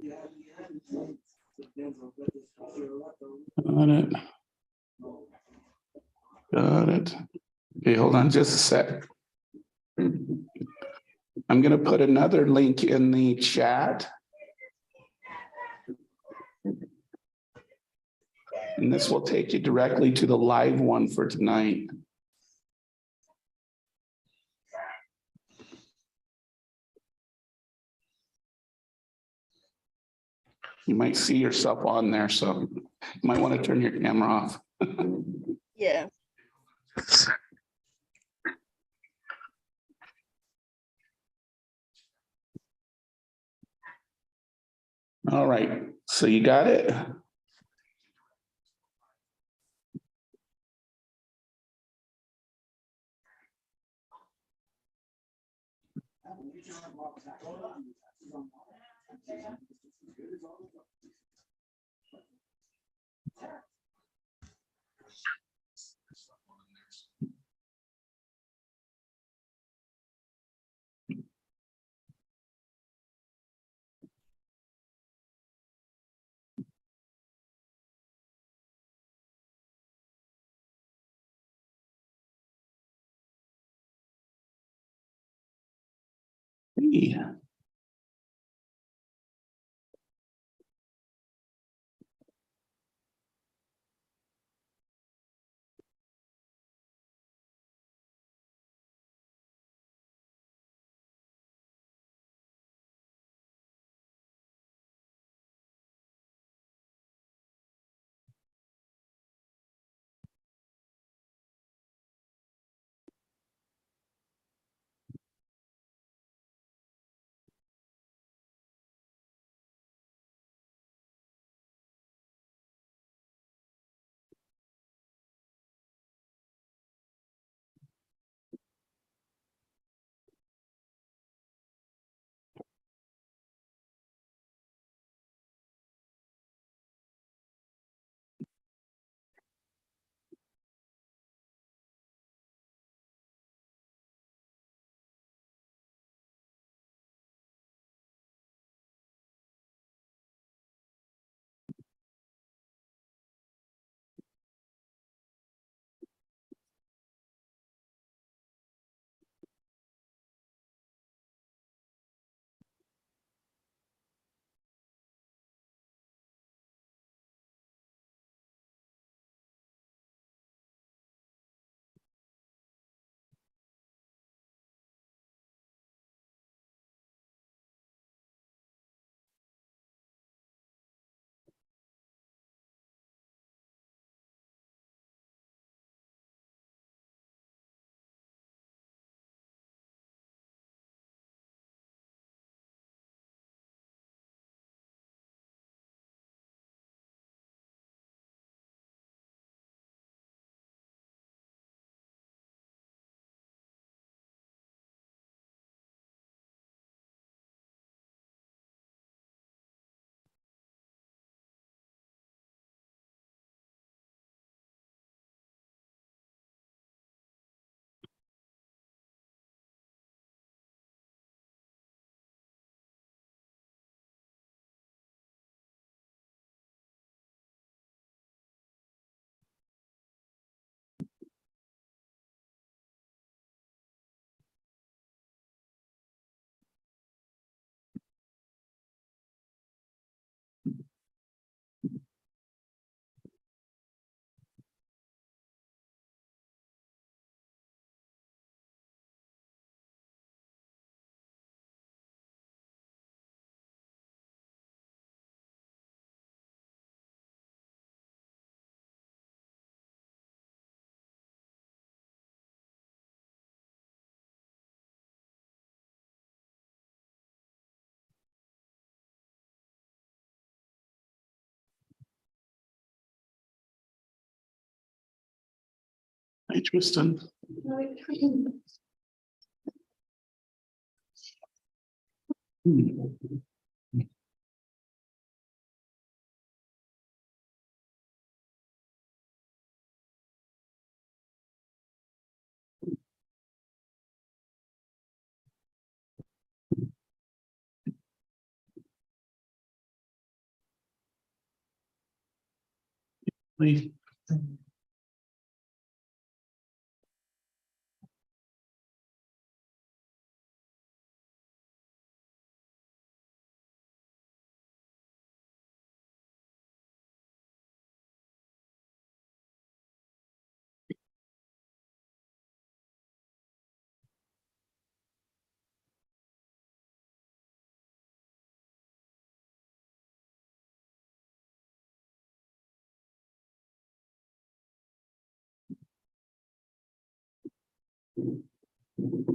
Got it. Got it. Okay, hold on just a sec. I'm going to put another link in the chat. And this will take you directly to the live one for tonight. You might see yourself on there, so you might want to turn your camera off. Yeah. All right, so you got it? Yeah. Hi, Tristan. please.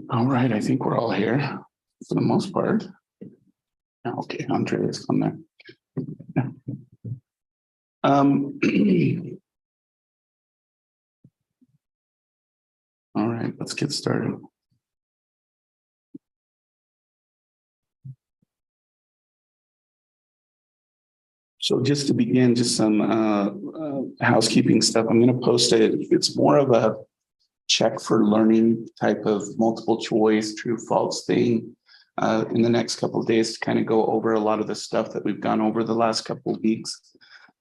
All right, I think we're all here for the most part. Okay, Andrea's on there. All right, let's get started. So just to begin, just some housekeeping stuff. I'm going to post it. It's more of a check for learning type of multiple choice, true, false thing in the next couple of days to kind of go over a lot of the stuff that we've gone over the last couple of weeks.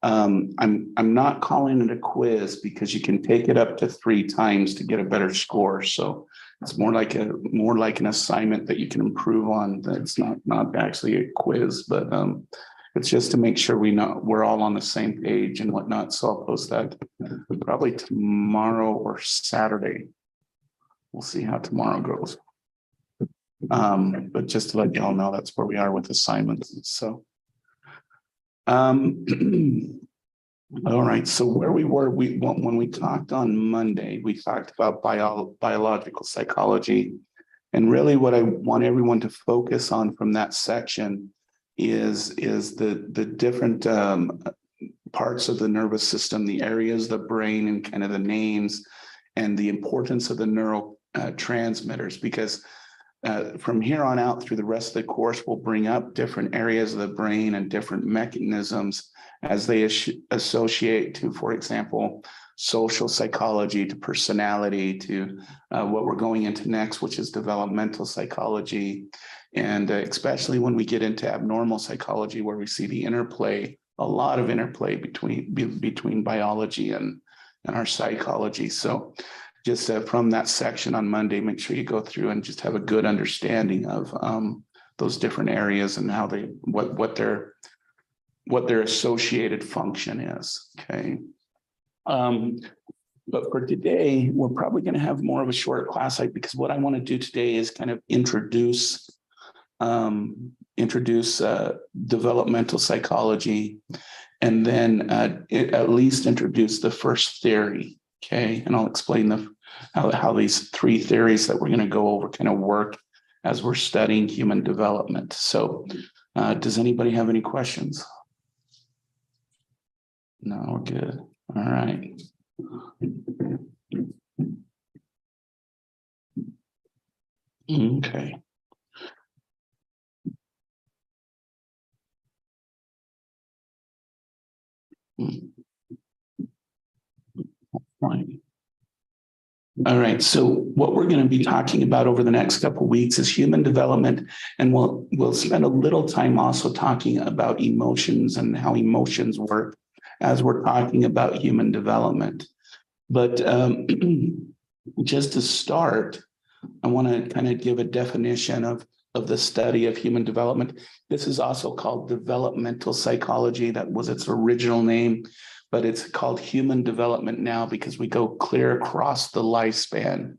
I'm not calling it a quiz because you can take it up to 3 times to get a better score. So it's more like an assignment that you can improve on. That's not actually a quiz, but it's just to make sure we're all on the same page and whatnot. So I'll post that probably tomorrow or Saturday. We'll see how tomorrow goes. But just to let you all know, that's where we are with assignments. So, all right. So where we were, when we talked on Monday, we talked about biological psychology, and really what I want everyone to focus on from that section is the different parts of the nervous system, the areas of the brain, and kind of the names and the importance of the neurotransmitters, because from here on out through the rest of the course, we'll bring up different areas of the brain and different mechanisms as they associate to, for example, social psychology, to personality, to what we're going into next, which is developmental psychology. And especially when we get into abnormal psychology, where we see the interplay, a lot of interplay between biology and our psychology. So just from that section on Monday, make sure you go through and just have a good understanding of those different areas and how what their associated function is. Okay. But for today, we're probably going to have more of a short class, because what I want to do today is kind of introduce developmental psychology, and then at least introduce the first theory. Okay, and I'll explain how these 3 theories that we're going to go over kind of work as we're studying human development. So does anybody have any questions? No, we're good. All right. Okay. Fine. All right. So what we're going to be talking about over the next couple of weeks is human development, and we'll spend a little time also talking about emotions and how emotions work as we're talking about human development. But just to start, I want to kind of give a definition of the study of human development. This is also called developmental psychology. That was its original name, but it's called human development now because we go clear across the lifespan.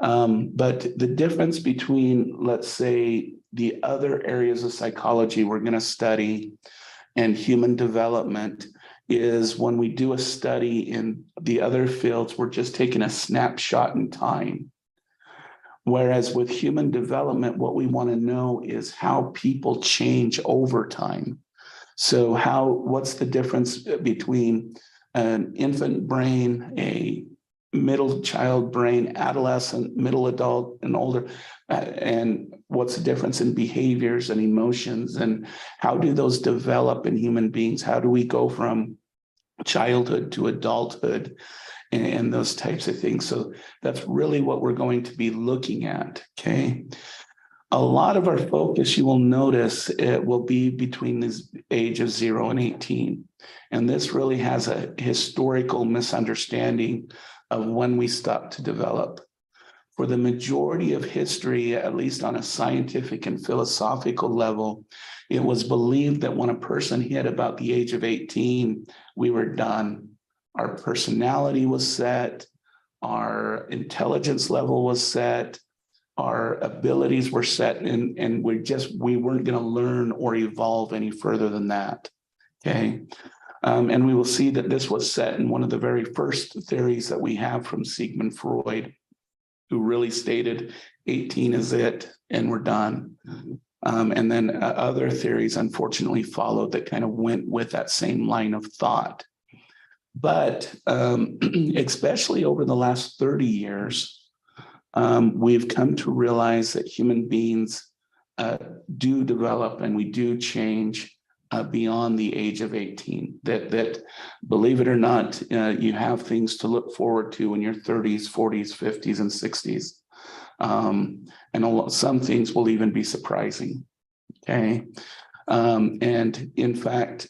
But the difference between, let's say, the other areas of psychology we're going to study and human development is when we do a study in the other fields, we're just taking a snapshot in time. Whereas with human development, what we want to know is how people change over time. So what's the difference between an infant brain, a middle child brain, adolescent, middle adult, and older, and what's the difference in behaviors and emotions, and how do those develop in human beings? How do we go from childhood to adulthood and those types of things? So that's really what we're going to be looking at, okay? A lot of our focus, you will notice, it will be between this age of 0 and 18. And this really has a historical misunderstanding of when we stop to develop. For the majority of history, at least on a scientific and philosophical level, it was believed that when a person hit about the age of 18, we were done. Our personality was set, our intelligence level was set, our abilities were set, and we weren't going to learn or evolve any further than that. Okay. And we will see that this was set in one of the very first theories that we have from Sigmund Freud, who really stated 18 is it, and we're done. And then other theories, unfortunately, followed that kind of went with that same line of thought. But especially over the last 30 years, we've come to realize that human beings do develop and we do change beyond the age of 18. That believe it or not, you have things to look forward to in your 30s, 40s, 50s, and 60s. And some things will even be surprising. Okay. And in fact,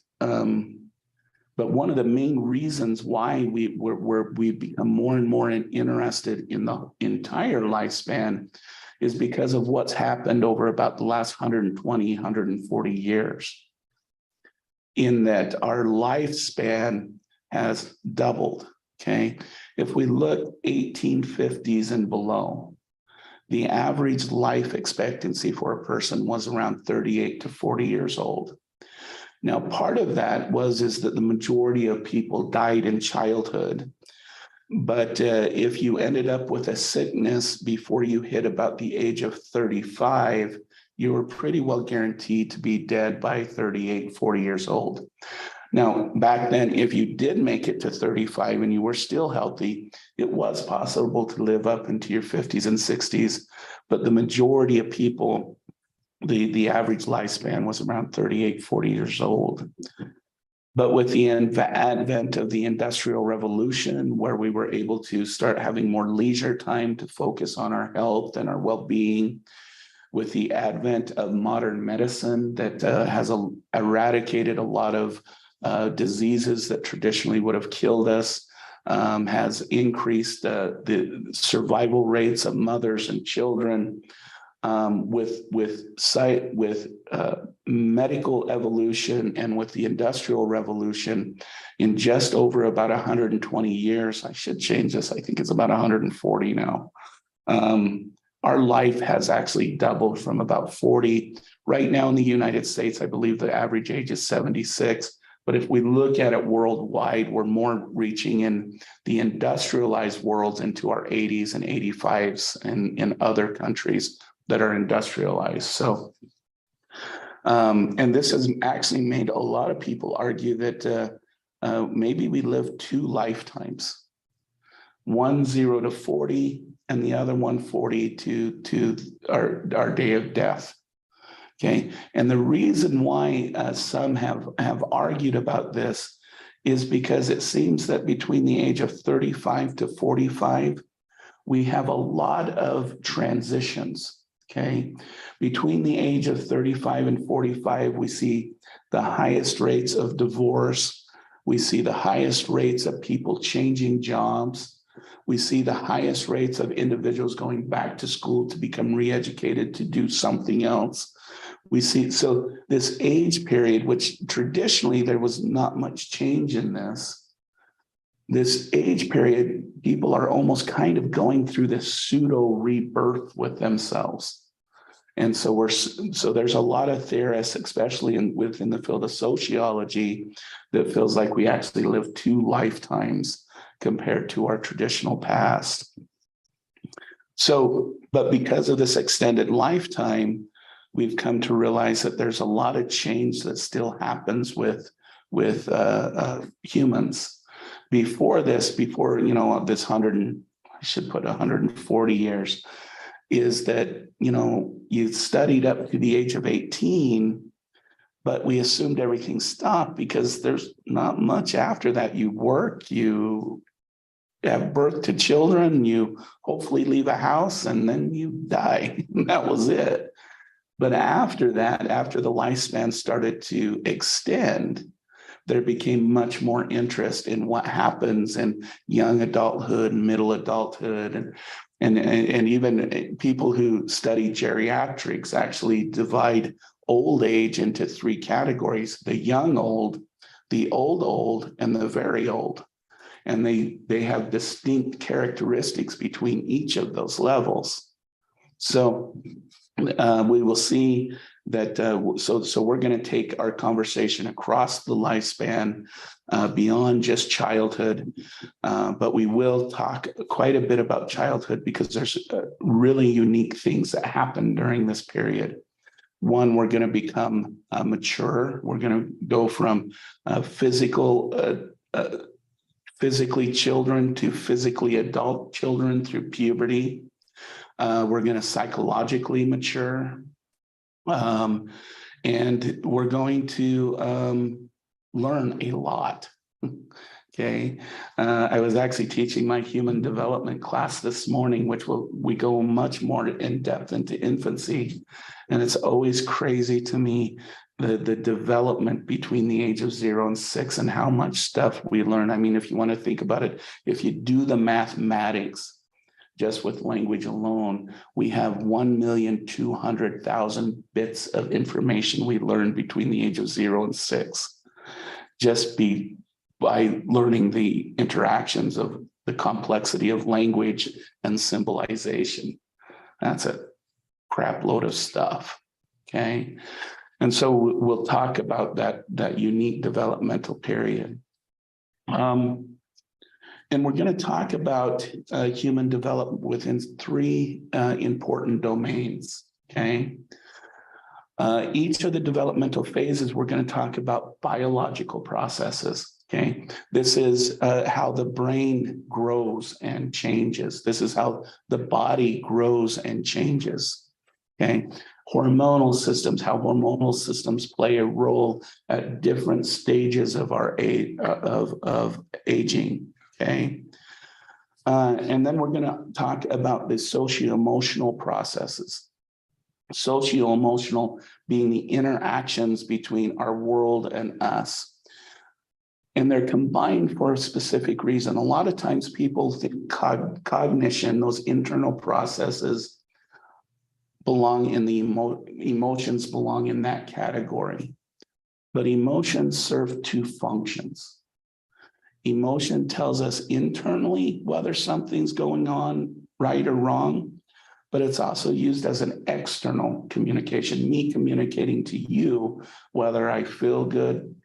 but one of the main reasons why we've become more and more interested in the entire lifespan is because of what's happened over about the last 120, 140 years. In that our lifespan has doubled. Okay. If we look 1850s and below, the average life expectancy for a person was around 38 to 40 years old. Now, part of that is that the majority of people died in childhood. But if you ended up with a sickness before you hit about the age of 35, you were pretty well guaranteed to be dead by 38, 40 years old. Now, back then, if you did make it to 35 and you were still healthy, it was possible to live up into your 50s and 60s. But the majority of people, the average lifespan was around 38, 40 years old. But with the advent of the Industrial Revolution, where we were able to start having more leisure time to focus on our health and our well-being, with the advent of modern medicine that has eradicated a lot of diseases that traditionally would have killed us, has increased the survival rates of mothers and children, with medical evolution and with the Industrial Revolution. In just over about 120 years, I should change this, I think it's about 140 now. Our life has actually doubled from about 40. Right now in the United States, I believe the average age is 76. But if we look at it worldwide, we're more reaching in the industrialized worlds into our 80s and 85s and in other countries that are industrialized. So, and this has actually made a lot of people argue that maybe we live two lifetimes, one 0 to 40 and the other one 40 to our day of death. Okay, and the reason why some have argued about this is because it seems that between the age of 35 to 45, we have a lot of transitions. Okay, between the age of 35 and 45, we see the highest rates of divorce. We see the highest rates of people changing jobs. We see the highest rates of individuals going back to school to become re-educated to do something else. We see, so this age period, which traditionally there was not much change in this age period, people are almost kind of going through this pseudo rebirth with themselves. And so there's a lot of theorists, especially within the field of sociology, that feels like we actually live two lifetimes compared to our traditional past. So, but because of this extended lifetime, we've come to realize that there's a lot of change that still happens with humans. Before this 140 years, is that, you studied up to the age of 18, but we assumed everything stopped because there's not much after that. You work, you have birth to children, you hopefully leave a house, and then you die. That was it. But after that, after the lifespan started to extend, there became much more interest in what happens in young adulthood and middle adulthood. And even people who study geriatrics actually divide old age into three categories: the young old, the old, and the very old. And they have distinct characteristics between each of those levels. So we will see that, so we're going to take our conversation across the lifespan, beyond just childhood, but we will talk quite a bit about childhood because there's really unique things that happen during this period. One, we're going to become mature. We're going to go from physically children to physically adult children through puberty. We're going to psychologically mature. And we're going to learn a lot. Okay. I was actually teaching my human development class this morning, which we go much more in depth into infancy. And it's always crazy to me, the development between the age of 0 and 6 and how much stuff we learn. I mean, if you want to think about it, if you do the mathematics, just with language alone, we have 1,200,000 bits of information we learn between the age of 0 and 6, just by learning the interactions of the complexity of language and symbolization. That's a crap load of stuff, okay? And so we'll talk about that unique developmental period. And we're going to talk about human development within three important domains, okay? Each of the developmental phases, we're going to talk about biological processes, okay? This is how the brain grows and changes. This is how the body grows and changes, okay? Hormonal systems, how hormonal systems play a role at different stages of our age, of aging. Okay. And then we're going to talk about the socio-emotional processes. Socio-emotional being the interactions between our world and us. And they're combined for a specific reason. A lot of times people think cognition, those internal processes, belong in the emotions belong in that category. But emotions serve two functions. Emotion tells us internally whether something's going on right or wrong, but it's also used as an external communication, me communicating to you whether I feel good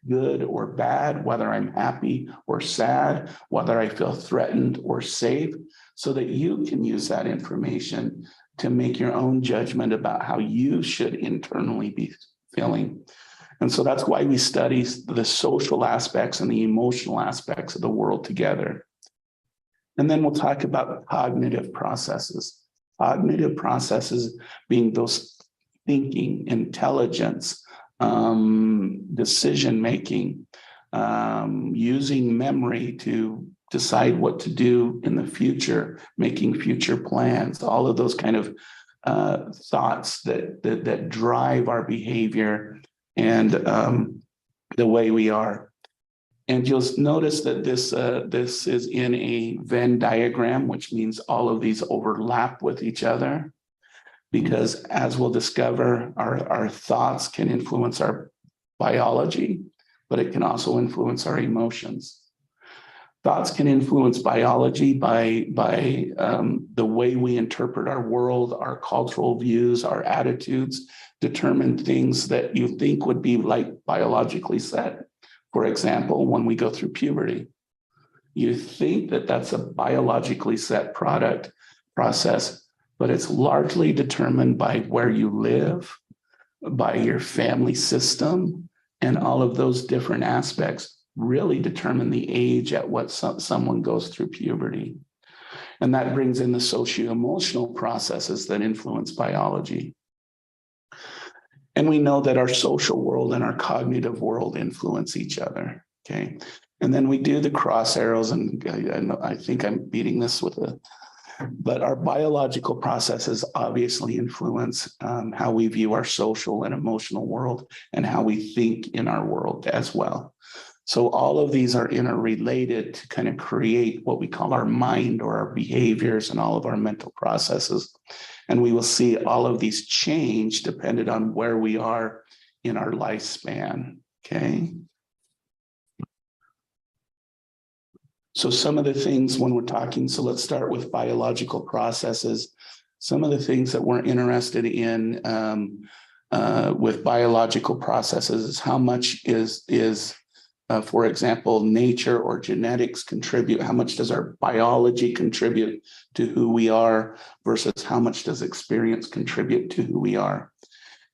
or bad, whether I'm happy or sad, whether I feel threatened or safe, so that you can use that information to make your own judgment about how you should internally be feeling. And so that's why we study the social aspects and the emotional aspects of the world together. And then we'll talk about cognitive processes. Cognitive processes being those thinking, intelligence, decision-making, using memory to decide what to do in the future, making future plans, all of those kind of thoughts that drive our behavior and the way we are. And you'll notice that this is in a Venn diagram, which means all of these overlap with each other, because as we'll discover, our thoughts can influence our biology, but it can also influence our emotions. Thoughts can influence biology by the way we interpret our world, our cultural views, our attitudes, determine things that you think would be like biologically set. For example, when we go through puberty, you think that that's a biologically set process, but it's largely determined by where you live, by your family system, and all of those different aspects really determine the age at what someone goes through puberty. And that brings in the socio-emotional processes that influence biology. And we know that our social world and our cognitive world influence each other, okay? And then we do the cross arrows, and I think I'm beating this but our biological processes obviously influence how we view our social and emotional world and how we think in our world as well. So all of these are interrelated to kind of create what we call our mind or our behaviors and all of our mental processes. And we will see all of these change depending on where we are in our lifespan, okay? So some of the things when we're talking, so let's start with biological processes. Some of the things that we're interested in with biological processes is how much is for example, nature or genetics contribute, how much does our biology contribute to who we are versus how much does experience contribute to who we are.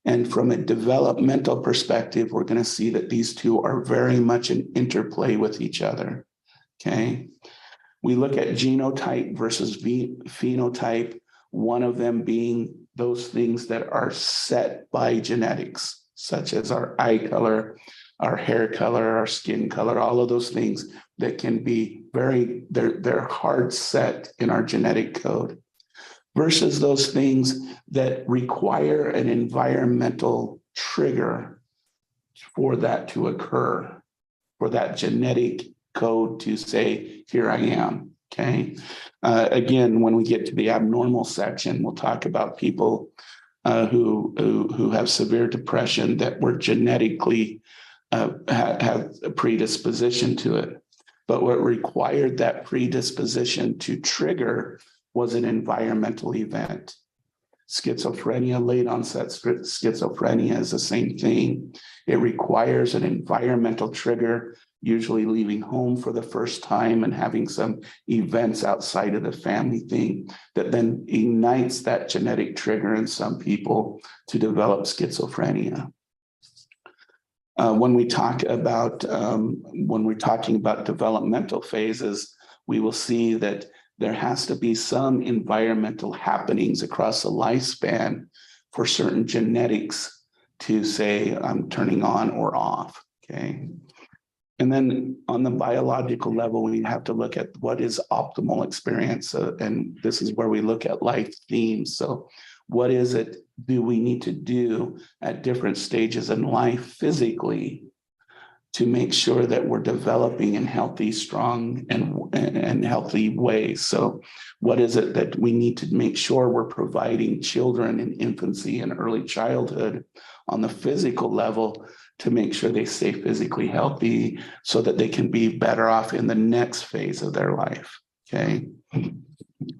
And from a developmental perspective, we're going to see that these two are very much in interplay with each other. Okay, we look at genotype versus phenotype, one of them being those things that are set by genetics, such as our eye color, our hair color, our skin color, all of those things that can be they're hard set in our genetic code, versus those things that require an environmental trigger for that to occur, for that genetic code to say, here I am, okay? Again, when we get to the abnormal section, we'll talk about people who have severe depression that were genetically have a predisposition to it. But what required that predisposition to trigger was an environmental event. Schizophrenia, late onset schizophrenia is the same thing. It requires an environmental trigger, usually leaving home for the first time and having some events outside of the family thing that then ignites that genetic trigger in some people to develop schizophrenia. When we're talking about developmental phases, we will see that there has to be some environmental happenings across the lifespan for certain genetics to say, I'm turning on or off, okay? And then on the biological level, we have to look at what is optimal experience. And this is where we look at life themes. So what is it do we need to do at different stages in life physically to make sure that we're developing in healthy, strong, and healthy ways? So what is it that we need to make sure we're providing children in infancy and early childhood on the physical level to make sure they stay physically healthy so that they can be better off in the next phase of their life, okay?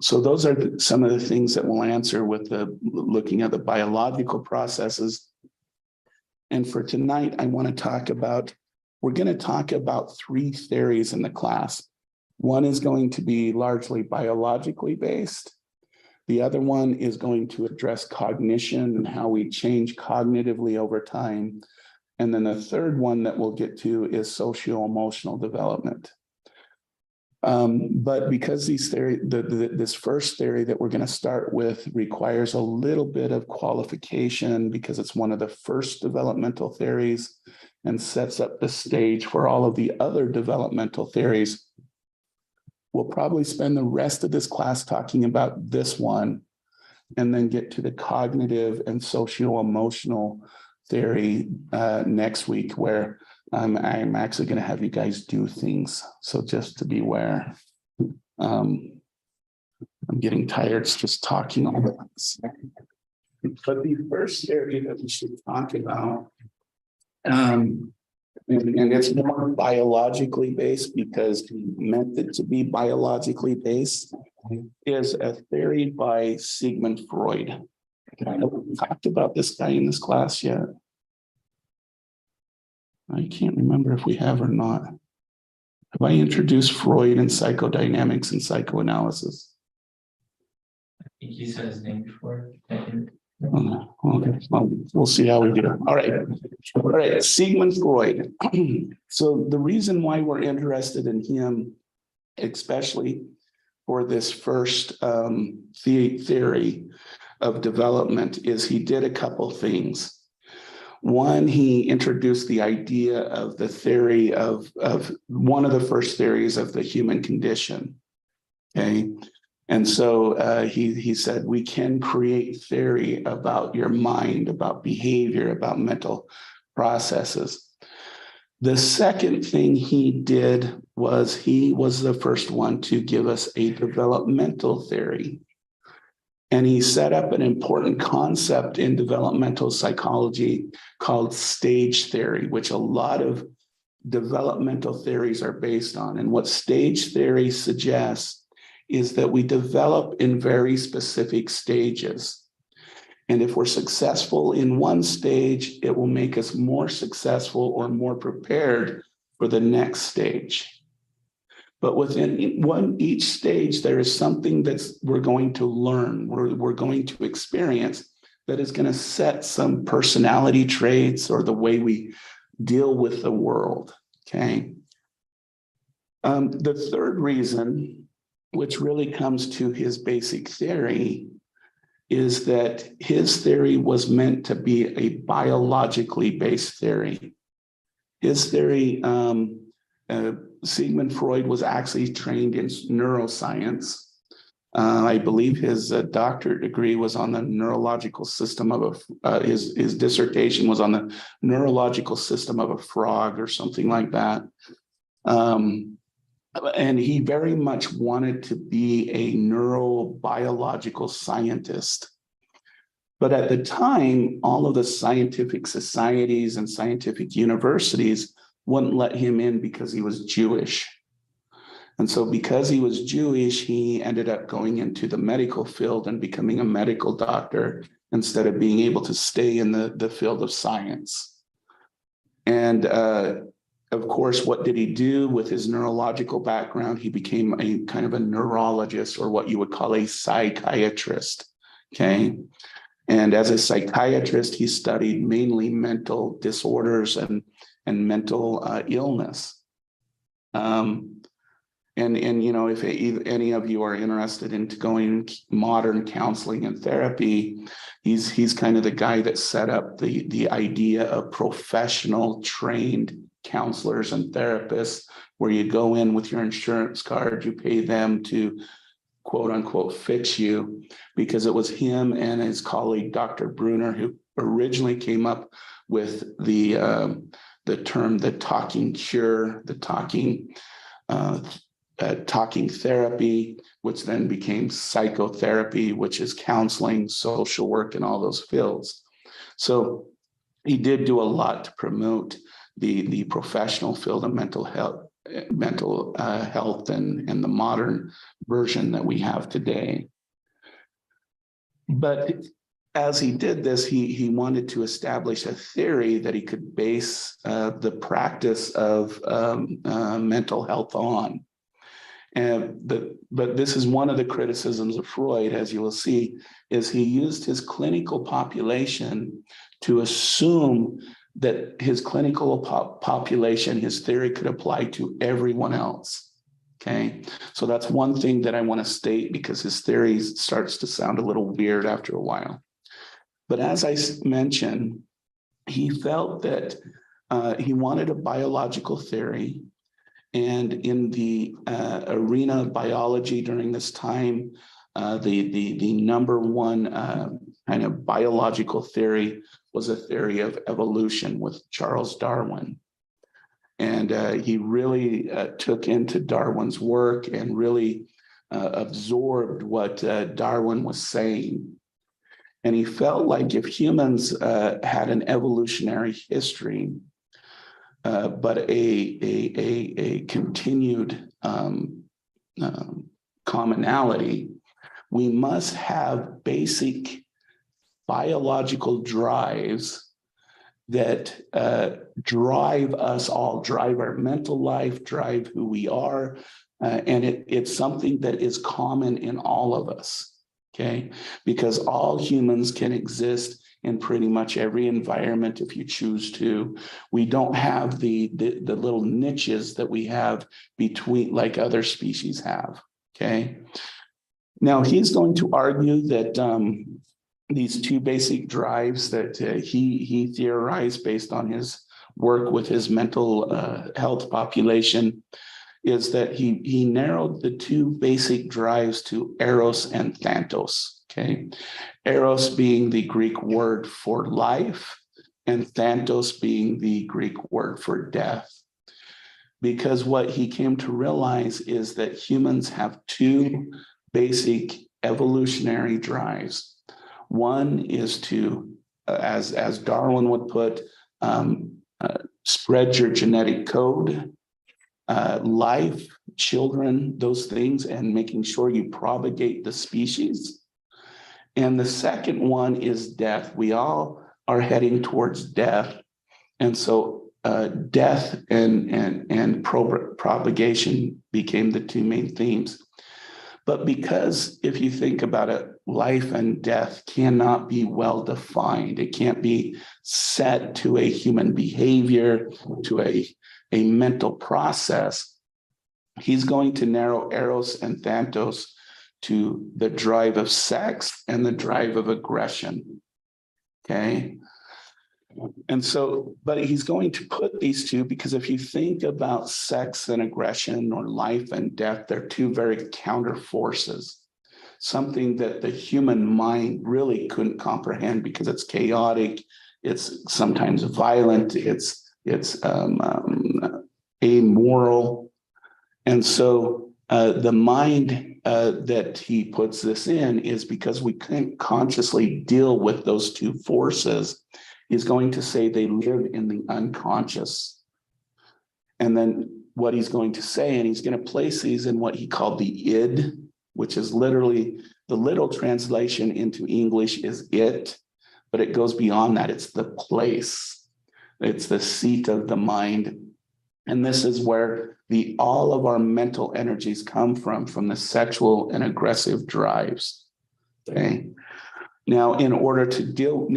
So those are some of the things that we'll answer with looking at the biological processes. And for tonight, I want to talk about, we're going to talk about three theories in the class. One is going to be largely biologically based. The other one is going to address cognition and how we change cognitively over time. And then the third one that we'll get to is socio-emotional development. But because this first theory that we're going to start with requires a little bit of qualification because it's one of the first developmental theories and sets up the stage for all of the other developmental theories, we'll probably spend the rest of this class talking about this one and then get to the cognitive and socio-emotional theory next week, where I'm actually going to have you guys do things. So just to be aware, I'm getting tired just talking all this. But the first area that we should talk about, and it's more biologically based because we meant it to be biologically based, is a theory by Sigmund Freud. Have we talked about this guy in this class yet? I can't remember if we have or not. Have I introduced Freud and psychodynamics and psychoanalysis? I think you said his name before. Okay. Well, we'll see how we do. All right. Sigmund Freud. So the reason why we're interested in him, especially for this first theory of development, is he did a couple things. One, he introduced the idea of the theory of one of the first theories of the human condition. Okay. And so he said, we can create theory about your mind, about behavior, about mental processes. The second thing he did was he was the first one to give us a developmental theory. And he set up an important concept in developmental psychology called stage theory, which a lot of developmental theories are based on. And what stage theory suggests is that we develop in very specific stages. And if we're successful in one stage, it will make us more successful or more prepared for the next stage. But within each stage, there is something we're going to learn, we're going to experience that is going to set some personality traits or the way we deal with the world, okay? The third reason, which really comes to his basic theory, is that his theory was meant to be a biologically based theory. His theory, Sigmund Freud was actually trained in neuroscience. I believe his doctorate degree was on the neurological system of his dissertation was on the neurological system of a frog or something like that. And he very much wanted to be a neurobiological scientist. But at the time, all of the scientific societies and scientific universities wouldn't let him in because he was Jewish. And so because he was Jewish, he ended up going into the medical field and becoming a medical doctor instead of being able to stay in the field of science. And of course, what did he do with his neurological background? He became a kind of a neurologist, or what you would call a psychiatrist, okay? And as a psychiatrist, he studied mainly mental disorders and mental illness. And you know, if any of you are interested in going modern counseling and therapy, he's kind of the guy that set up the idea of professional trained counselors and therapists, where you go in with your insurance card, you pay them to quote unquote fix you, because it was him and his colleague, Dr. Bruner, who originally came up with the term, the talking cure, the talking therapy, which then became psychotherapy, which is counseling, social work, and all those fields. So he did do a lot to promote the professional field of mental health and the modern version that we have today. But as he did this, he wanted to establish a theory that he could base the practice of mental health on. But this is one of the criticisms of Freud, as you will see, is he used his clinical population to assume that his clinical population, his theory could apply to everyone else. Okay, so that's one thing that I want to state, because his theory starts to sound a little weird after a while. But as I mentioned, he felt that he wanted a biological theory. And in the arena of biology during this time, the number one kind of biological theory was a theory of evolution with Charles Darwin. And he really took into Darwin's work and really absorbed what Darwin was saying. And he felt like if humans had an evolutionary history, but a continued commonality, we must have basic biological drives that drive us all, drive our mental life, drive who we are. And it's something that is common in all of us, okay? Because all humans can exist in pretty much every environment if you choose to. We don't have the little niches that we have between, like other species have, okay? Now, he's going to argue that these two basic drives that he theorized based on his work with his mental health population is that he narrowed the two basic drives to eros and thanatos, okay? Eros being the Greek word for life, and Thanatos being the Greek word for death. Because what he came to realize is that humans have two basic evolutionary drives. One is to, as Darwin would put, spread your genetic code, life, children, those things, and making sure you propagate the species. And the second one is death. We all are heading towards death. And so death and propagation became the two main themes. But because if you think about it, life and death cannot be well defined. It can't be set to a human behavior, to a mental process. He's going to narrow Eros and Thanatos to the drive of sex and the drive of aggression. Okay. And so, but he's going to put these two because if you think about sex and aggression or life and death, they're two very counter forces, something that the human mind really couldn't comprehend because it's chaotic, it's sometimes violent, it's amoral. And so the mind that he puts this in is because we can't consciously deal with those two forces. He's going to say they live in the unconscious. And then what he's going to say, and he's going to place these in what he called the id, which is literally the literal translation into English is it, but it goes beyond that. It's the place. It's the seat of the mind. And this is where all of our mental energies come from the sexual and aggressive drives. Okay. Now, in order to deal,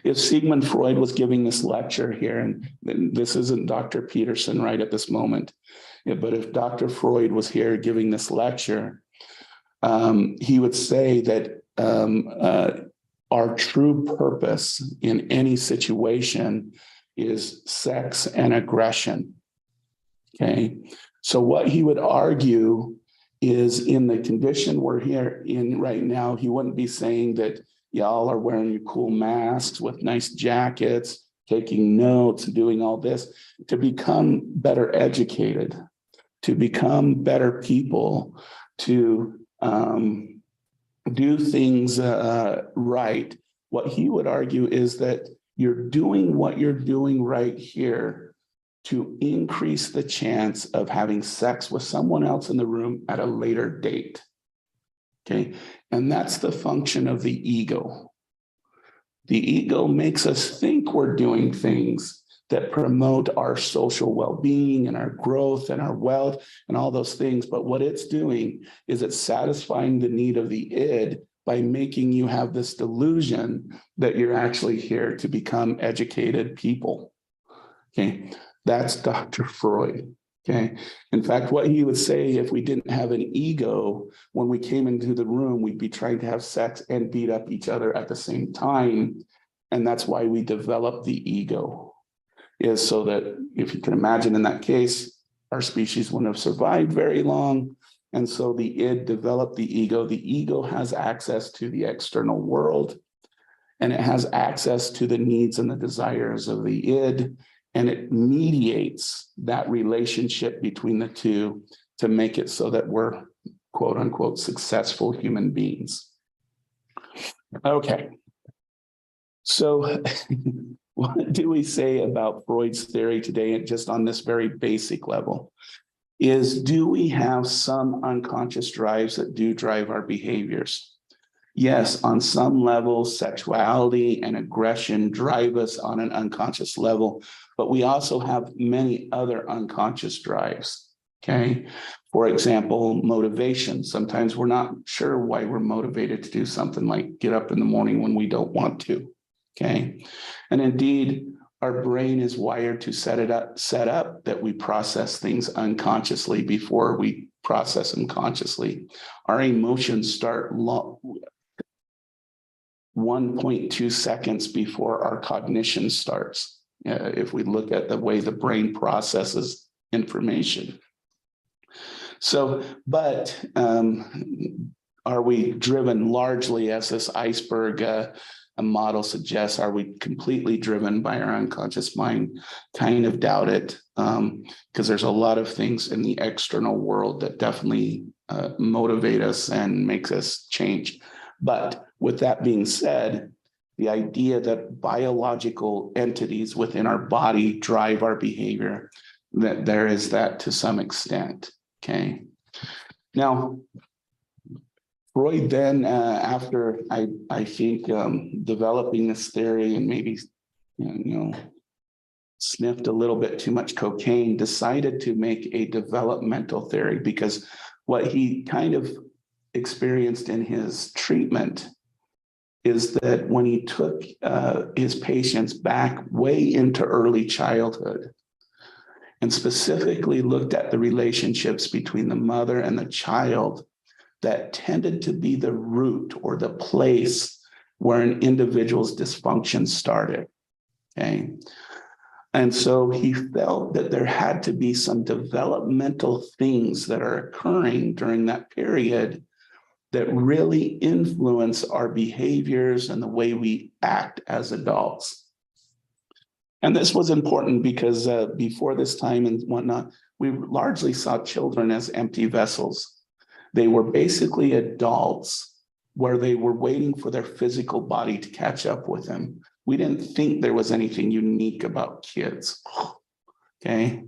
if Sigmund Freud was giving this lecture here, and this isn't Dr. Peterson right at this moment, but if Dr. Freud was here giving this lecture, he would say that our true purpose in any situation is sex and aggression. Okay, so what he would argue is in the condition we're here in right now, he wouldn't be saying that y'all are wearing your cool masks with nice jackets, taking notes, doing all this to become better educated, to become better people, to do things right. What he would argue is that you're doing what you're doing right here to increase the chance of having sex with someone else in the room at a later date. Okay, and that's the function of the ego. The ego makes us think we're doing things that promote our social well-being and our growth and our wealth and all those things. But what it's doing is it's satisfying the need of the id by making you have this delusion that you're actually here to become educated people. Okay, that's Dr. Freud. Okay. In fact, what he would say, if we didn't have an ego, when we came into the room, we'd be trying to have sex and beat up each other at the same time. And that's why we developed the ego, is so that if you can imagine in that case, our species wouldn't have survived very long. And so the id developed the ego. The ego has access to the external world, and it has access to the needs and the desires of the id. And it mediates that relationship between the two to make it so that we're, quote unquote, successful human beings. Okay. So what do we say about Freud's theory today, just on this very basic level? Is do we have some unconscious drives that do drive our behaviors? Yes, on some level, sexuality and aggression drive us on an unconscious level, but we also have many other unconscious drives, okay? For example, motivation. Sometimes we're not sure why we're motivated to do something like get up in the morning when we don't want to, okay? And indeed, our brain is wired to set up that we process things unconsciously before we process them consciously. Our emotions start 1.2 seconds before our cognition starts, if we look at the way the brain processes information. So, but are we driven largely as this iceberg a model suggests, are we completely driven by our unconscious mind? Kind of doubt it, because there's a lot of things in the external world that definitely motivate us and makes us change. But with that being said, the idea that biological entities within our body drive our behavior, that there is that to some extent, okay? Now, Freud then, after I think developing this theory and maybe, sniffed a little bit too much cocaine, decided to make a developmental theory, because what he kind of experienced in his treatment is that when he took his patients back way into early childhood and specifically looked at the relationships between the mother and the child that tended to be the root or the place where an individual's dysfunction started, okay? And so he felt that there had to be some developmental things that are occurring during that period that really influence our behaviors and the way we act as adults. And this was important because before this time and whatnot, we largely saw children as empty vessels. They were basically adults where they were waiting for their physical body to catch up with them. We didn't think there was anything unique about kids. Okay,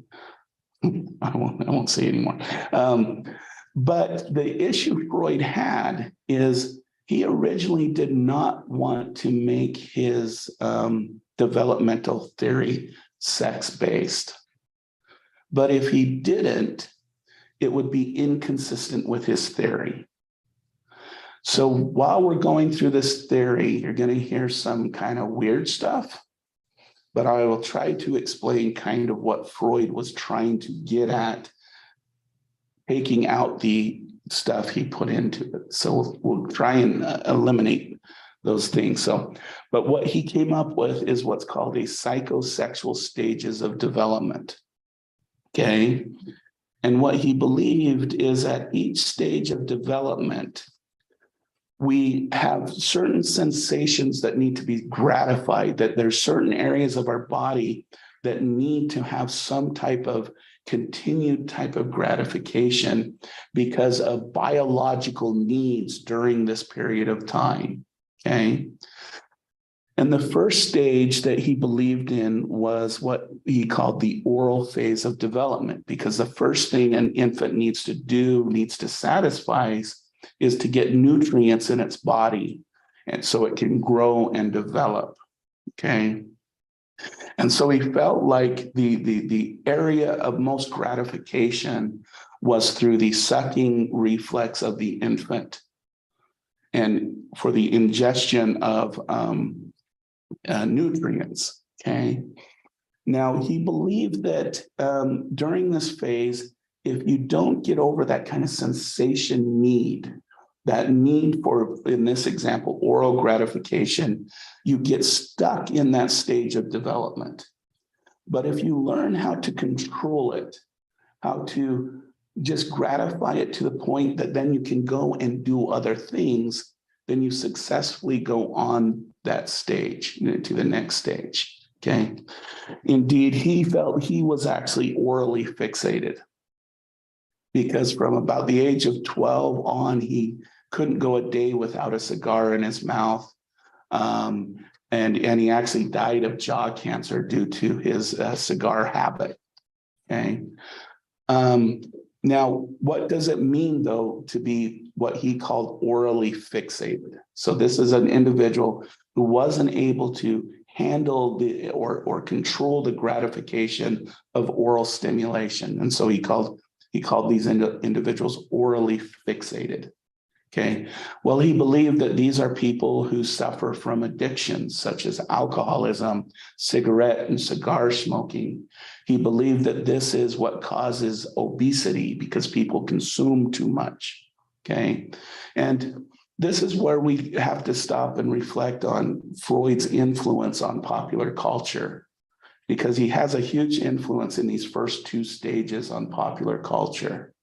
I won't say anymore. But the issue Freud had is he originally did not want to make his developmental theory sex-based. But if he didn't, it would be inconsistent with his theory. So while we're going through this theory, you're going to hear some kind of weird stuff, but I will try to explain kind of what Freud was trying to get at, taking out the stuff he put into it. So we'll try and eliminate those things. So, but what he came up with is what's called a psychosexual stages of development. Okay. And what he believed is at each stage of development, we have certain sensations that need to be gratified, that there's certain areas of our body that need to have some type of continued type of gratification because of biological needs during this period of time, okay? And the first stage that he believed in was what he called the oral phase of development, because the first thing an infant needs to do, needs to satisfy, is to get nutrients in its body, and so it can grow and develop, okay? And so he felt like the area of most gratification was through the sucking reflex of the infant and for the ingestion of nutrients, okay? Now, he believed that during this phase, if you don't get over that kind of sensation need, that need for, in this example, oral gratification, you get stuck in that stage of development. But if you learn how to control it, how to just gratify it to the point that then you can go and do other things, then you successfully go on that stage, to the next stage, okay? Indeed, he felt he was actually orally fixated, because from about the age of 12 on, he couldn't go a day without a cigar in his mouth. And he actually died of jaw cancer due to his cigar habit, okay? Now, what does it mean, though, to be what he called orally fixated? So this is an individual who wasn't able to handle the or control the gratification of oral stimulation. And so he called these individuals orally fixated. Okay, well, he believed that these are people who suffer from addictions such as alcoholism, cigarette and cigar smoking. He believed that this is what causes obesity because people consume too much. Okay, and this is where we have to stop and reflect on Freud's influence on popular culture, because he has a huge influence in these first two stages on popular culture.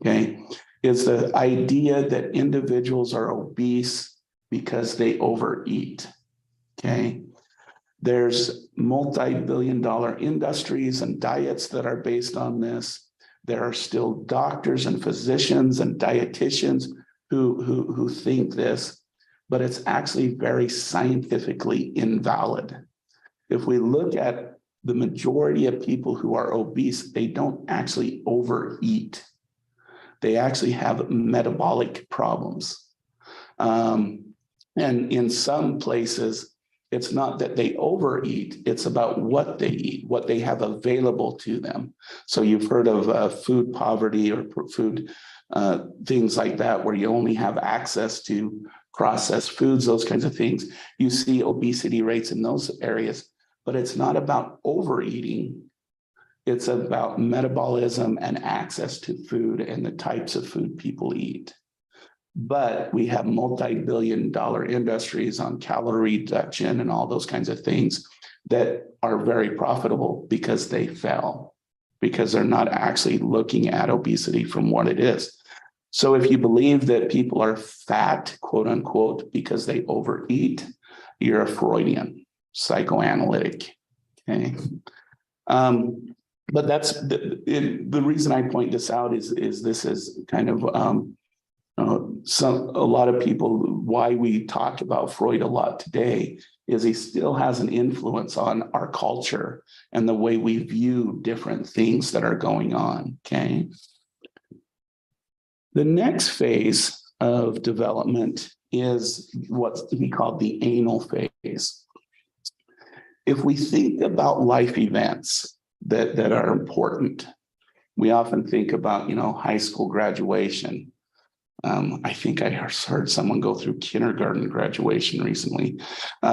Okay, is the idea that individuals are obese because they overeat. Okay. There's multi-billion-dollar industries and diets that are based on this. There are still doctors and physicians and dietitians who think this, but it's actually very scientifically invalid. If we look at the majority of people who are obese, they don't actually overeat. They actually have metabolic problems. And in some places, it's not that they overeat, it's about what they eat, what they have available to them. So you've heard of food poverty or food things like that, where you only have access to processed foods, those kinds of things. You see obesity rates in those areas, but it's not about overeating. It's about metabolism and access to food and the types of food people eat. But we have multi-billion-dollar industries on calorie reduction and all those kinds of things that are very profitable because they fail, because they're not actually looking at obesity from what it is. So if you believe that people are fat, quote unquote, because they overeat, you're a Freudian, psychoanalytic. Okay. But that's the reason I point this out is this is kind of a lot of people, why we talk about Freud a lot today is he still has an influence on our culture and the way we view different things that are going on. Okay. The next phase of development is what he called the anal phase. If we think about life events that are important, we often think about, high school graduation. I think I heard someone go through kindergarten graduation recently.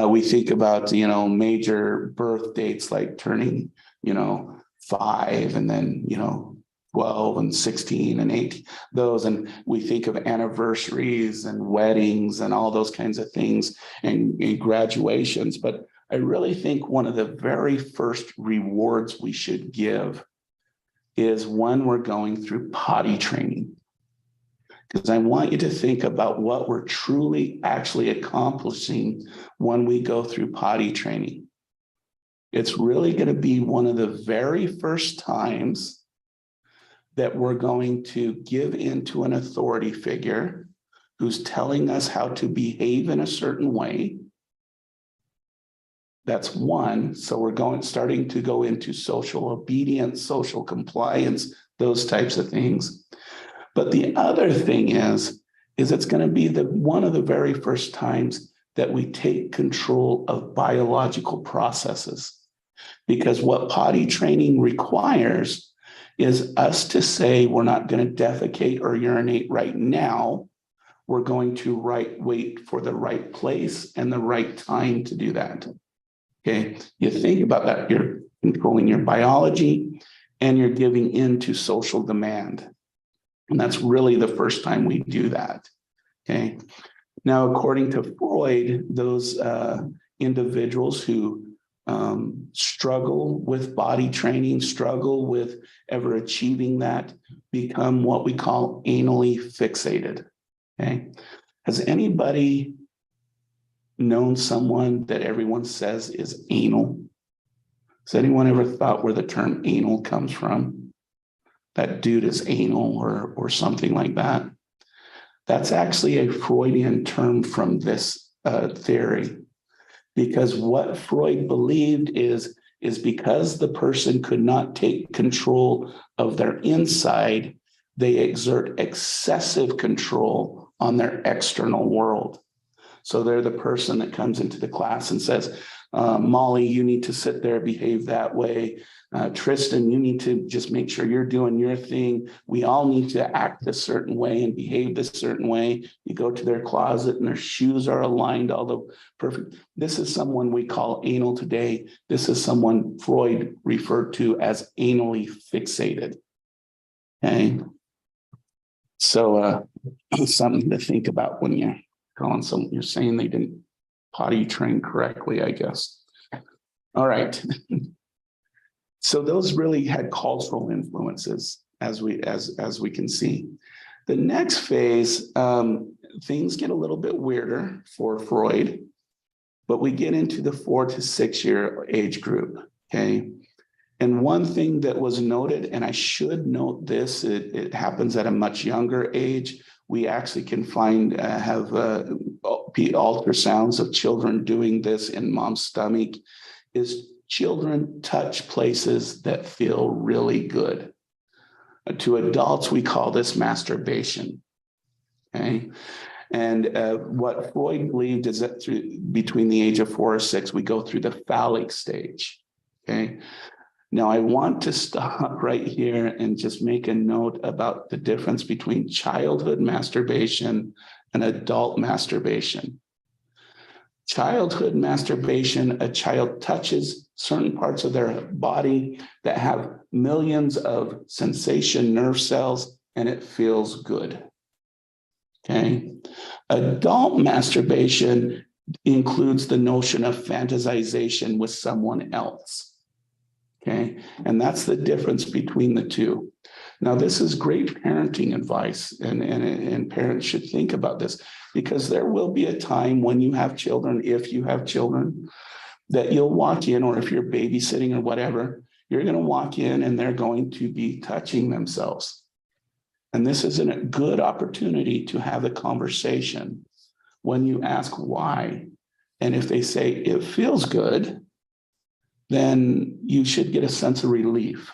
We think about, major birth dates like turning, 5 and then, 12 and 16 and 18, those. And we think of anniversaries and weddings and all those kinds of things and graduations. But I really think one of the very first rewards we should give is when we're going through potty training. Because I want you to think about what we're truly actually accomplishing when we go through potty training. It's really going to be one of the very first times that we're going to give into an authority figure who's telling us how to behave in a certain way. That's one. So we're starting to go into social obedience, social compliance, those types of things. But the other thing is it's going to be one of the very first times that we take control of biological processes. Because what potty training requires is us to say we're not going to defecate or urinate right now. We're going to wait for the right place and the right time to do that. Okay, you think about that. You're controlling your biology and you're giving in to social demand. And that's really the first time we do that. Okay. Now, according to Freud, those individuals who struggle with body training, struggle with ever achieving that, become what we call anally fixated. Okay. Has anybody known someone that everyone says is anal? Has anyone ever thought where the term anal comes from? That dude is anal or something like that. That's actually a Freudian term from this theory, because what Freud believed is because the person could not take control of their inside, they exert excessive control on their external world. So they're the person that comes into the class and says, Molly, you need to sit there, behave that way. Tristan, you need to just make sure you're doing your thing. We all need to act a certain way and behave this certain way. You go to their closet and their shoes are aligned, although perfect. This is someone we call anal today. This is someone Freud referred to as anally fixated. Okay. So something to think about when you're calling someone, you're saying they didn't potty train correctly, I guess. All right. So those really had cultural influences, as we can see. The next phase, things get a little bit weirder for Freud. but we get into the 4 to 6 year age group, okay? And one thing that was noted, and I should note this, it happens at a much younger age. We actually can find, have ultrasounds of children doing this in mom's stomach, is children touch places that feel really good. To adults, we call this masturbation, okay? And what Freud believed is that between the age of 4 or 6, we go through the phallic stage, okay? Now, I want to stop right here and just make a note about the difference between childhood masturbation and adult masturbation. Childhood masturbation, a child touches certain parts of their body that have millions of sensation nerve cells, and it feels good. Okay. Adult masturbation includes the notion of fantasization with someone else. Okay. And that's the difference between the two. Now, this is great parenting advice, and parents should think about this, because there will be a time when you have children, if you have children, that you'll walk in, or if you're babysitting or whatever, you're going to walk in and they're going to be touching themselves. And this isn't a good opportunity to have a conversation when you ask why. And if they say it feels good, then you should get a sense of relief.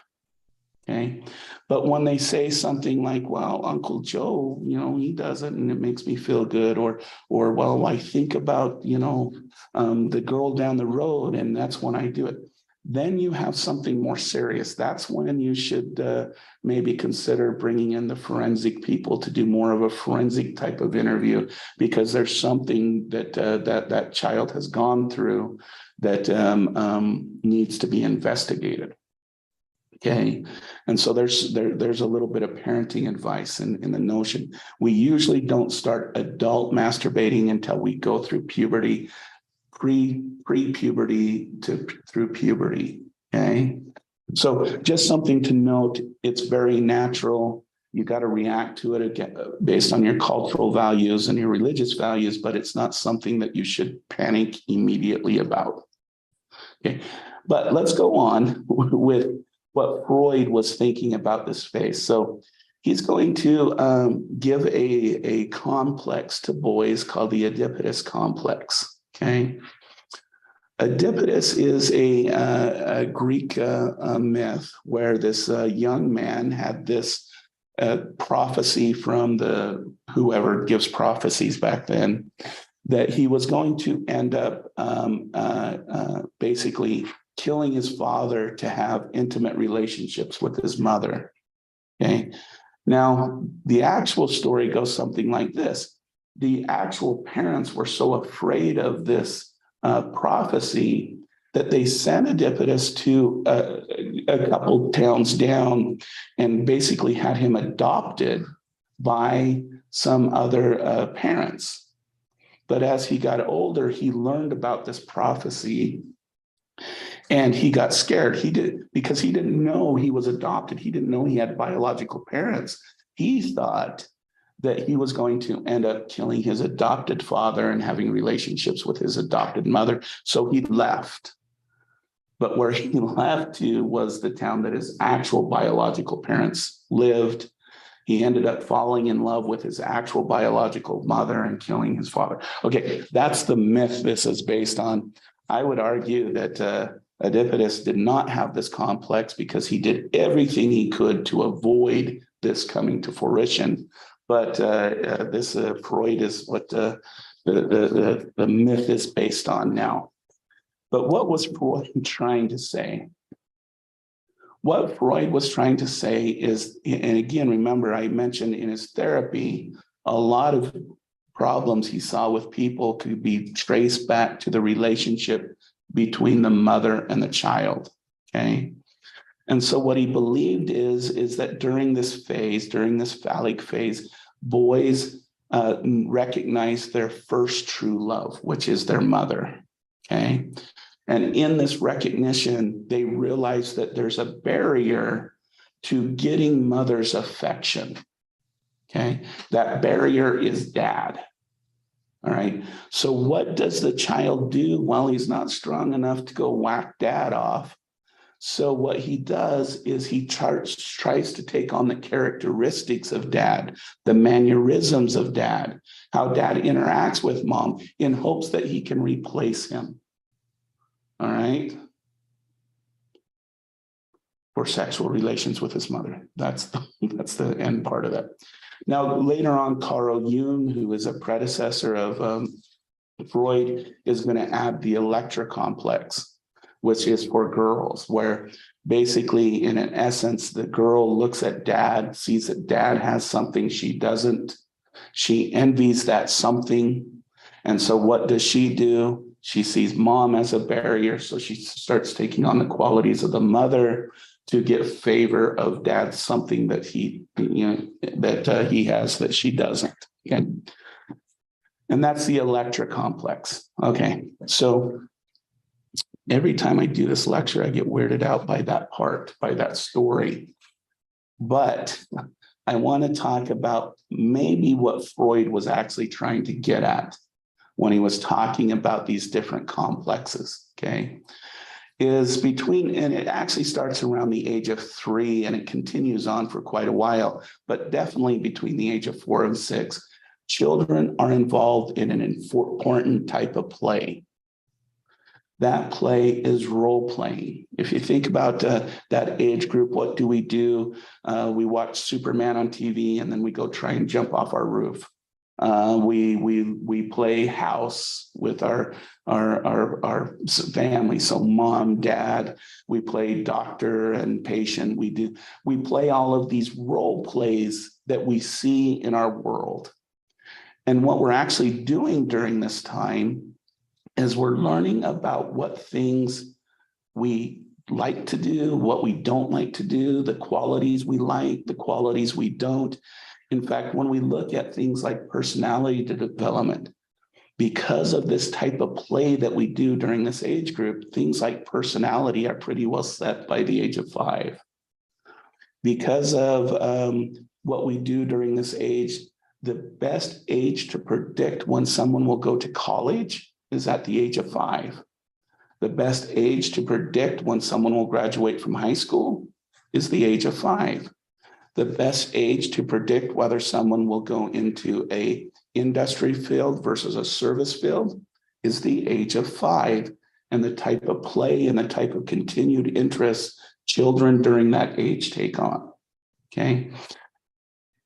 Okay. But when they say something like, well, Uncle Joe, he does it and it makes me feel good, or well, I think about, the girl down the road and that's when I do it. Then you have something more serious. That's when you should maybe consider bringing in the forensic people to do more of a forensic type of interview, because there's something that that child has gone through that needs to be investigated. Okay, and so there's a little bit of parenting advice in the notion. We usually don't start adult masturbating until we go through puberty, pre-puberty through puberty. Okay, so just something to note. It's very natural. You got to react to it again based on your cultural values and your religious values, but it's not something that you should panic immediately about. Okay, but let's go on with what Freud was thinking about this phase. So he's going to give a complex to boys called the Oedipus complex. Okay, Oedipus is a Greek myth where this young man had this prophecy from whoever gives prophecies back then, that he was going to end up basically killing his father to have intimate relationships with his mother. Okay. Now, the actual story goes something like this. The actual parents were so afraid of this prophecy that they sent Oedipus to a couple towns down and basically had him adopted by some other parents. But as he got older, he learned about this prophecy and he got scared. Because he didn't know he was adopted. He didn't know he had biological parents. He thought that he was going to end up killing his adopted father and having relationships with his adopted mother. So he left. But where he left to was the town that his actual biological parents lived. He ended up falling in love with his actual biological mother and killing his father. Okay, that's the myth this is based on. I would argue that Oedipus did not have this complex because he did everything he could to avoid this coming to fruition. But this Freud is what the myth is based on now. But what was Freud trying to say? What Freud was trying to say is, and again, remember, I mentioned in his therapy, a lot of problems he saw with people could be traced back to the relationship between the mother and the child. Okay. And so what he believed is that during this phase, during this phallic phase, boys recognize their first true love, which is their mother. Okay. And in this recognition, they realize that there's a barrier to getting mother's affection. Okay. That barrier is dad. All right. So what does the child do? Well, he's not strong enough to go whack dad off. So what he does is he tries to take on the characteristics of dad, the mannerisms of dad, how dad interacts with mom in hopes that he can replace him. All right. For sexual relations with his mother. That's the end part of that. Now, later on, Carl Jung, who is a predecessor of Freud, is going to add the Electra Complex, which is for girls, where basically, in an essence, the girl looks at dad, sees that dad has something she doesn't. She envies that something. And so what does she do? She sees mom as a barrier. So she starts taking on the qualities of the mother to get favor of dad, something that he has that she doesn't. Okay. And that's the Electra Complex. Okay. So every time I do this lecture, I get weirded out by that part, by that story. But I want to talk about maybe what Freud was actually trying to get at when he was talking about these different complexes. Okay. Is between, and it actually starts around the age of 3 and it continues on for quite a while, but definitely between the age of 4 and 6, children are involved in an important type of play. That play is role playing. If you think about that age group, what do? We watch Superman on TV and then we go try and jump off our roof. We play house with our family. So mom, dad, we play doctor and patient. We play all of these role plays that we see in our world. And what we're actually doing during this time is we're learning about what things we like to do, what we don't like to do, the qualities we like, the qualities we don't. In fact, when we look at things like personality development, because of this type of play that we do during this age group, things like personality are pretty well set by the age of 5. Because of what we do during this age, the best age to predict when someone will go to college is at the age of 5. The best age to predict when someone will graduate from high school is the age of 5. The best age to predict whether someone will go into a industry field versus a service field is the age of 5, and the type of play and the type of continued interest children during that age take on. Okay.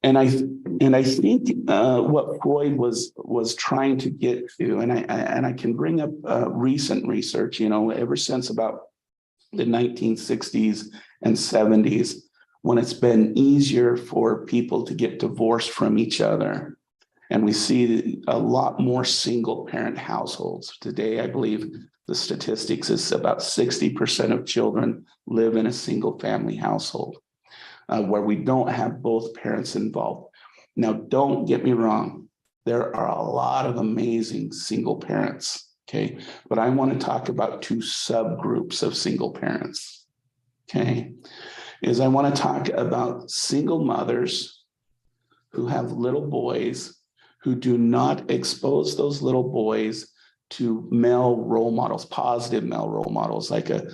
And I think what Freud was trying to get to, and I can bring up recent research, ever since about the 1960s and 70s, when it's been easier for people to get divorced from each other. And we see a lot more single parent households. Today, I believe the statistics is about 60% of children live in a single family household where we don't have both parents involved. Now, don't get me wrong. There are a lot of amazing single parents, okay? But I want to talk about 2 subgroups of single parents, okay? I want to talk about single mothers who have little boys who do not expose those little boys to male role models, positive male role models, like a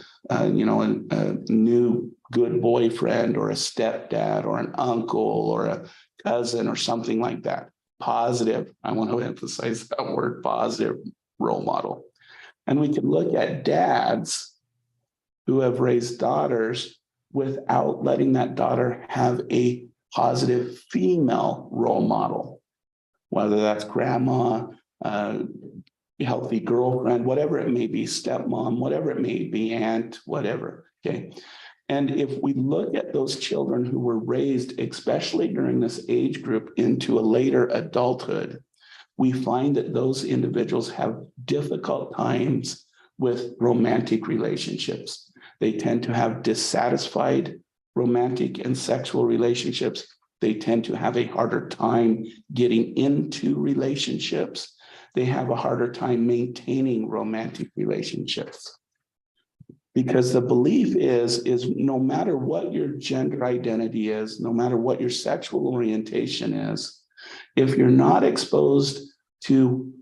new good boyfriend or a stepdad or an uncle or a cousin or something like that. Positive. I want to emphasize that word, positive role model. And we can look at dads who have raised daughters without letting that daughter have a positive female role model, whether that's grandma, healthy girlfriend, whatever it may be, stepmom, whatever it may be, aunt, whatever, okay? And if we look at those children who were raised, especially during this age group, into a later adulthood, we find that those individuals have difficult times with romantic relationships. They tend to have dissatisfied romantic and sexual relationships. They tend to have a harder time getting into relationships. They have a harder time maintaining romantic relationships. Because the belief is no matter what your gender identity is, no matter what your sexual orientation is, if you're not exposed to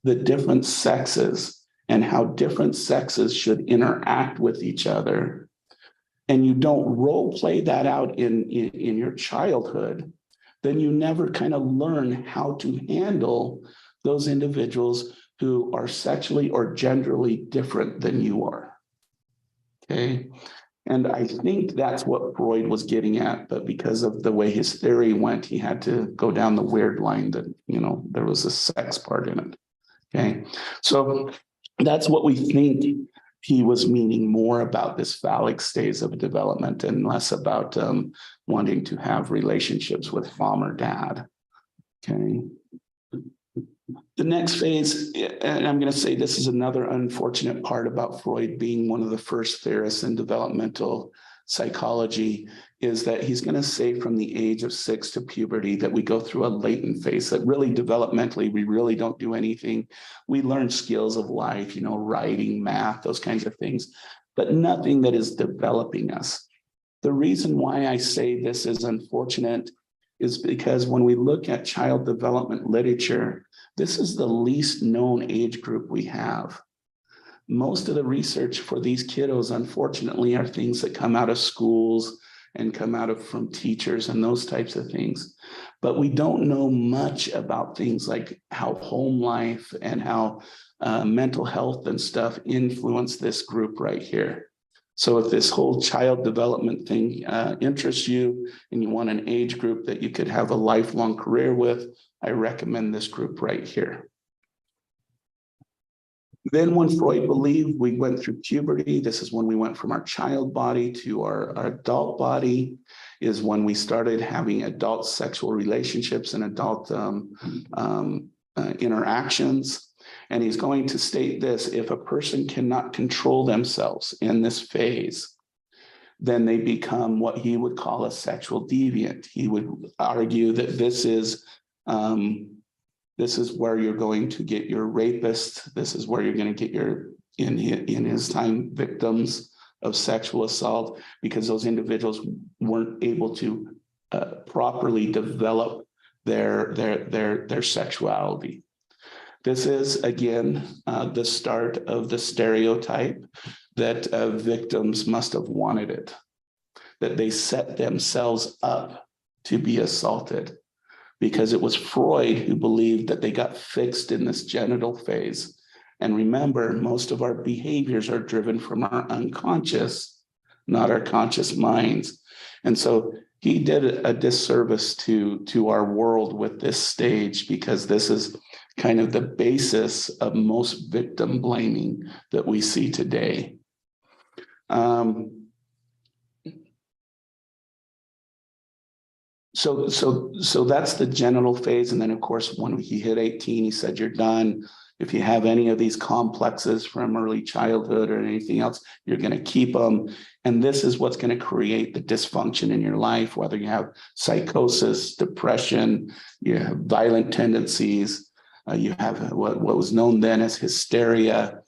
the different sexes and how different sexes should interact with each other, and you don't role play that out in your childhood, then you never kind of learn how to handle those individuals who are sexually or genderly different than you are. Okay. And I think that's what Freud was getting at, but because of the way his theory went, he had to go down the weird line that, there was a sex part in it. Okay. So that's what we think he was meaning more about this phallic stage of development and less about wanting to have relationships with mom or dad. Okay. The next phase, and I'm going to say this is another unfortunate part about Freud being one of the first theorists in developmental psychology, is that he's going to say from the age of 6 to puberty that we go through a latent phase, that really developmentally, we really don't do anything. We learn skills of life, writing, math, those kinds of things, but nothing that is developing us. The reason why I say this is unfortunate is because when we look at child development literature, this is the least known age group we have. Most of the research for these kiddos, unfortunately, are things that come out of schools and come out of from teachers and those types of things. But we don't know much about things like how home life and how mental health and stuff influence this group right here. So if this whole child development thing interests you and you want an age group that you could have a lifelong career with, I recommend this group right here. Then when Freud believed we went through puberty, this is when we went from our child body to our adult body, is when we started having adult sexual relationships and adult interactions. And he's going to state this: if a person cannot control themselves in this phase, then they become what he would call a sexual deviant. He would argue that this is where you're going to get your rapists. This is where you're going to get your, in his time, victims of sexual assault, because those individuals weren't able to properly develop their sexuality. This is, again, the start of the stereotype that victims must have wanted it, that they set themselves up to be assaulted, because it was Freud who believed that they got fixed in this genital phase. And remember, most of our behaviors are driven from our unconscious, not our conscious minds. And so he did a disservice to our world with this stage, because this is kind of the basis of most victim blaming that we see today. So that's the genital phase. And then of course, when he hit 18, he said, you're done. If you have any of these complexes from early childhood or anything else, you're going to keep them. And this is what's going to create the dysfunction in your life, whether you have psychosis, depression, you have violent tendencies, you have what was known then as hysteria.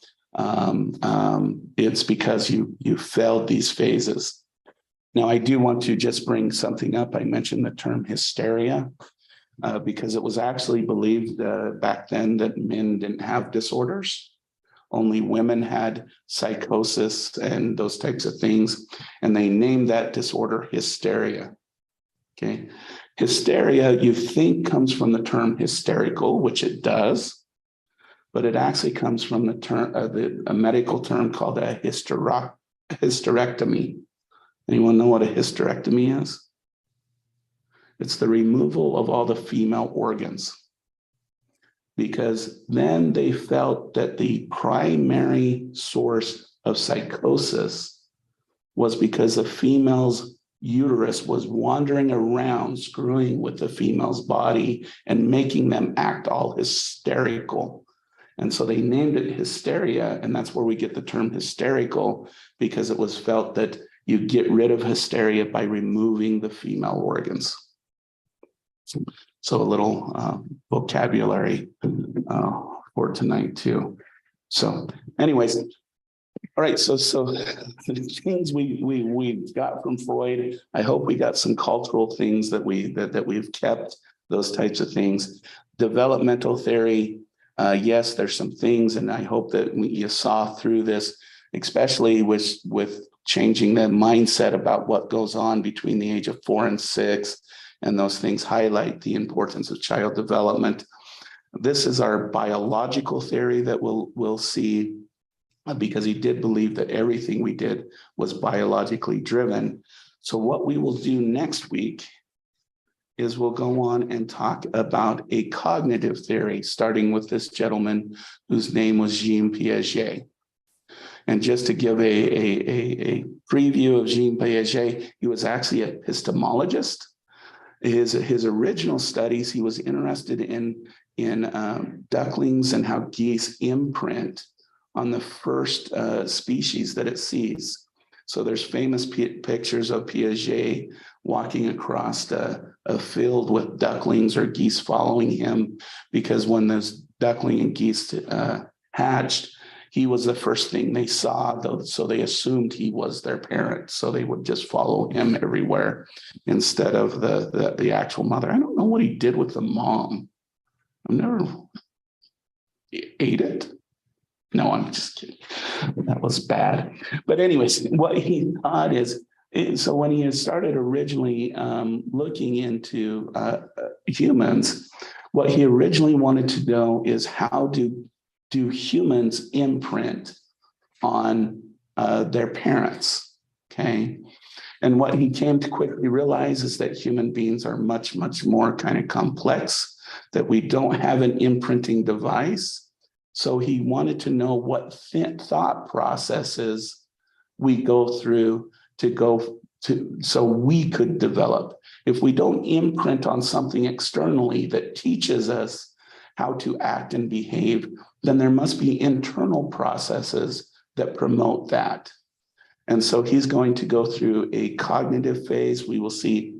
It's because you failed these phases. Now, I do want to just bring something up. I mentioned the term hysteria because it was actually believed back then that men didn't have disorders. Only women had psychosis and those types of things. And they named that disorder hysteria. Okay. Hysteria, you think, comes from the term hysterical, which it does, but it actually comes from the term, a medical term called a hysterectomy. Anyone know what a hysterectomy is? It's the removal of all the female organs, because then they felt that the primary source of psychosis was because the female's uterus was wandering around, screwing with the female's body and making them act all hysterical. And so they named it hysteria, and that's where we get the term hysterical, because it was felt that you get rid of hysteria by removing the female organs. So a little vocabulary for tonight too. So anyways, all right, so the things we got from Freud, I hope we got some cultural things that we've kept, those types of things. Developmental theory, Yes, there's some things, and I hope that you saw through this, especially with changing the mindset about what goes on between the age of 4 and 6, and those things highlight the importance of child development. This is our biological theory that we'll see, because he did believe that everything we did was biologically driven. So what we will do next week is we'll go on and talk about a cognitive theory, starting with this gentleman whose name was Jean Piaget. And just to give a preview of Jean Piaget, he was actually an epistemologist. His original studies, he was interested in ducklings and how geese imprint on the first species that it sees. So there's famous pictures of Piaget walking across a field with ducklings or geese following him, because when those duckling and geese hatched, he was the first thing they saw, though, so they assumed he was their parent. So they would just follow him everywhere instead of the actual mother. I don't know what he did with the mom. I've never ate it. No, I'm just kidding. That was bad. But anyways, what he thought is, so when he had started originally looking into humans, what he originally wanted to know is how do humans imprint on their parents, okay? And what he came to quickly realize is that human beings are much, much more kind of complex, that we don't have an imprinting device. So he wanted to know what thought processes we go through so we could develop. If we don't imprint on something externally that teaches us how to act and behave, then there must be internal processes that promote that. And so he's going to go through a cognitive phase. We will see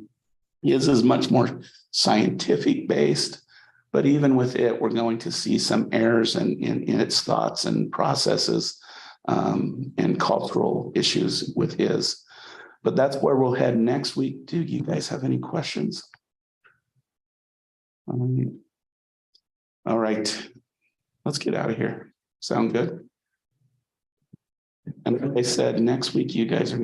his is much more scientific based. But even with it, we're going to see some errors in its thoughts and processes and cultural issues with his. But that's where we'll head next week. Do you guys have any questions? All right, let's get out of here. Sound good? And like I said, next week, you guys are